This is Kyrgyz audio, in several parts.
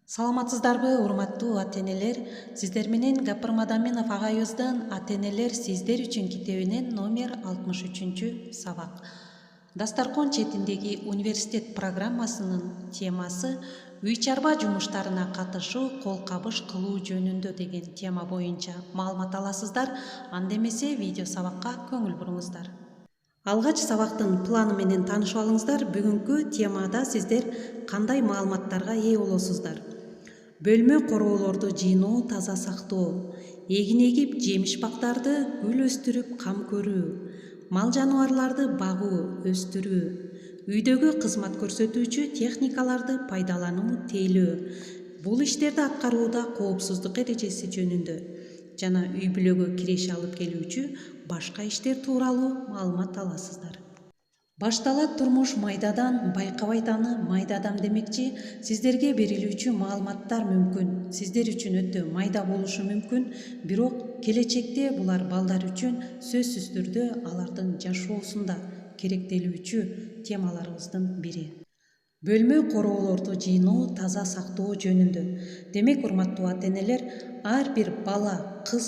Саламатсыздарбы, урматтуу ата-энелер? Сиздер менен Гапыр Мадаминов агайыбыздын «Ата-энелер сиздер үчүн» китебинен номер 63-сабак. Дастаркон четиндеги университет программасынын темасы үй чарба жумуштарына катышуу, кол кабыш кылуу жөнүндө деген тема боюнча маалымат аласыздар. Анда эмесе видео сабакка көңүл буруңуздар. Алгач сабактын планы менен таанышып алыңыздар. Бүгүнкү темада сиздер кандай маалыматтарга ээ болосуздар? Бөлмө короолорду жыйноо, таза сактоо, эгин эгип, жемиш бактарды гүл өстүрүп кам көрүү, мал жаныбарларды багуу, өстүрүү, үйдөгү кызмат көрсөтүүчү техникаларды пайдалануу, тейлөө. Бул иштерди аткарууда коопсуздук эрежеси жөнүндө жана үй бүлөгө киреше алып келүүчү башка иштер тууралуу маалымат аласыздар. Башталат турмуш майдадан, байкабайт аны майдадам демекчи, сиздерге берилүүчү маалыматтар мүмкүн сиздер үчүн өтө майда болушу мүмкүн, бирок келечекте булар балдар үчүн сөзсүз түрдө алардын жашоосунда керектелүүчү темаларыбыздын бири. Бөлмө короолорду жыйноо, таза сактоо жөнүндө. Демек, урматтуу ата-энелер, ар бир бала, кыз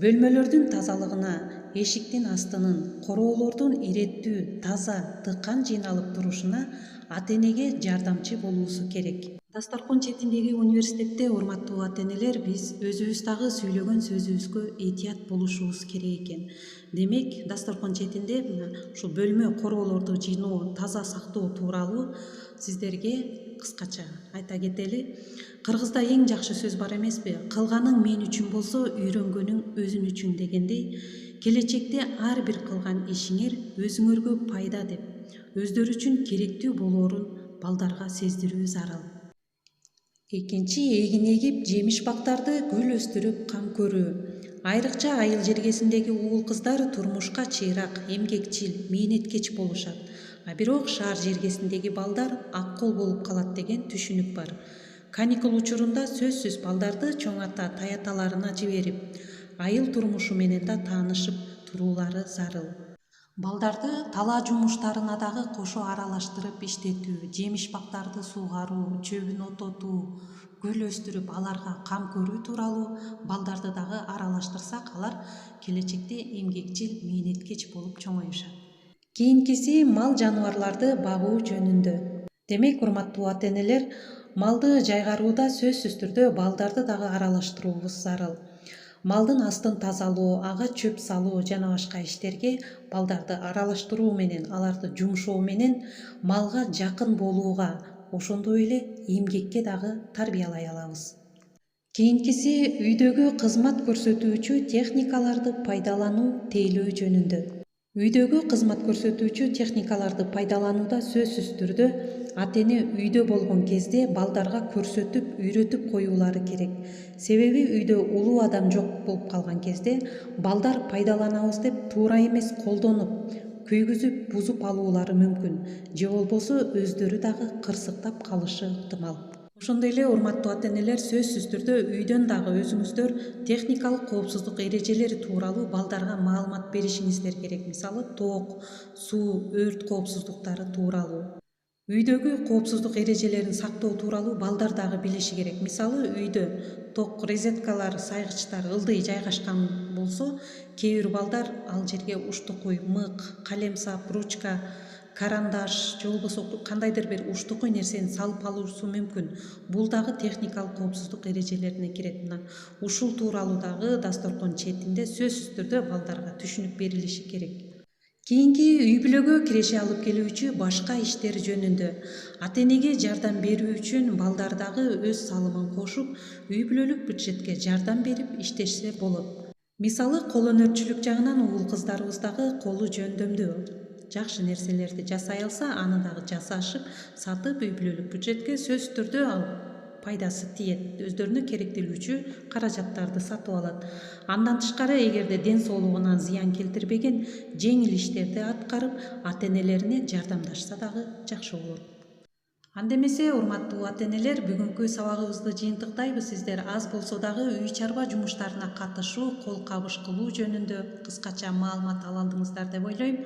бөлмөлөрдүн тазалыгына, эшиктин астынын, короолордун иреттүү, таза, тыккан жыйналып турушуна ата-энеге жардамчы болуусу керек. Дастаркон четиндеги университетте, урматтуу ата-энелер, биз өзүбүз дагы сүйлөгөн сөзүбүзгө этият болушубуз керек экен. Демек, дастаркон четинде ушул бөлмө короолорду жыйноо, таза сактоо тууралуу сиздерге кыскача айта кетели. Кыргызда эң жакшы сөз бар эмеспи? Кылганың мен үчүн болсо, үйрөнгөнүң өзүң үчүн дегендей, келечекте ар бир кылган ишиңер өзүңөргө пайда деп, өздөрү үчүн керектүү болоорун балдарга сездирүү зарыл. Экинчи, эгин эгип, жемиш бактарды гүл өстүрүп кам көрүү. Айрыкча айыл жергесиндеги уул кыздар турмушка чыйрак, эмгекчил, мээнеткеч болушат. А бирок шаар жергесиндеги балдар ак кол болуп калат деген түшүнүк бар. Каникул учурунда сөзсүз балдарды чоң ата, таяталарына жиберип, айыл турмушу менен да таанышып туруулары зарыл. Балдарды талаа жумуштарына дагы кошо аралаштырып иштетүү, жемиш бактарды суугаруу, чөбүн ототуу, гүл өстүрүп аларга кам көрүү тууралуу балдарды дагы аралаштырсак, алар келечекте эмгекчил, мээнеткеч болуп чоңоюшат. Кийинкиси мал жаныбарларды багуу жөнүндө. Демек, урматтуу ата-энелер, малды жайгарууда сөзсүз түрдө балдарды дагы аралаштыруубуз зарыл. Малдын астын тазалоо, ага чөп салуу жана башка иштерге балдарды аралаштыруу менен, аларды жумшоо менен малга жакын болууга, ошондой эле эмгекке дагы тарбиялай алабыз. Кийинкиси үйдөгү кызмат көрсөтүүчү техникаларды пайдалануу, тейлөө жөнүндө. Үйдөгү кызмат көрсөтүүчү техникаларды пайдаланууда сөзсүз түрдө ата-эне үйдө болгон кезде балдарга көрсөтүп, үйрөтүп коюулары керек. Себеби үйдө улуу адам жок болуп калган кезде балдар пайдаланабыз деп туура эмес колдонуп, күйгүзүп, бузуп алуулары мүмкүн, же болбосо өздөрү дагы кырсыктап калышы ыктымал. Ошондой эле, урматтуу ата-энелер, сөзсүз түрдө үйдөн дагы өзүңүздөр техникалык коопсуздук эрежелери тууралуу балдарга маалымат беришиңиздер керек. Мисалы, ток, суу, өрт коопсуздуктары тууралуу. Үйдөгү коопсуздук эрежелерин сактоо тууралуу балдар дагы билиши керек. Мисалы, үйдө ток розеткалар, сайгычтар ылдый жайгашкан болсо, кээ бир балдар ал жерге уштукуй, мык, калемсап, ручка, карандаш же болбосо кандайдыр бир уштукуй нерсени салып алуусу мүмкүн. Бул дагы техникалык коопсуздук эрежелерине кирет. Мына ушул тууралуу дагы дастаркон четинде сөзсүз түрдө балдарга түшүнүк берилиши керек. Кийинки үй бүлөгө киреше алып келүүчү башка иштер жөнүндө. Ата-энеге жардам берүү үчүн балдар дагы өз салымын кошуп, үй бүлөлүк бюджетке жардам берип иштешсе болот. Мисалы, кол өнөрчүлүк жагынан уул кыздарыбыз дагы колу жөндөмдүү, жакшы нерселерди жасай алса, аны дагы жасашып, сатып, үй бүлөлүк бюджетке сөзсүз түрдө ал пайдасы тиет. Өздөрүнө керектелүүчү каражаттарды сатып алат. Андан тышкары, эгерде ден соолугуна зыян келтирбеген жеңил иштерди аткарып, ата-энелерине жардамдашса дагы жакшы болот. Анда эмесе, урматтуу ата-энелер, бүгүнкү сабагыбызды жыйынтыктайбыз. Сиздер аз болсо дагы үй чарба жумуштарына катышуу, кол кабыш кылуу жөнүндө кыскача маалымат ала алдыңыздар деп ойлойм.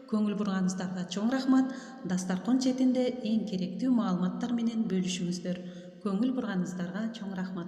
Көңүл бурганыңыздарга чоң рахмат. Дастаркон четинде эң керектүү маалыматтар менен бөлүшүңүздөр. көңүл бурганыңыздарга чоң рахмат.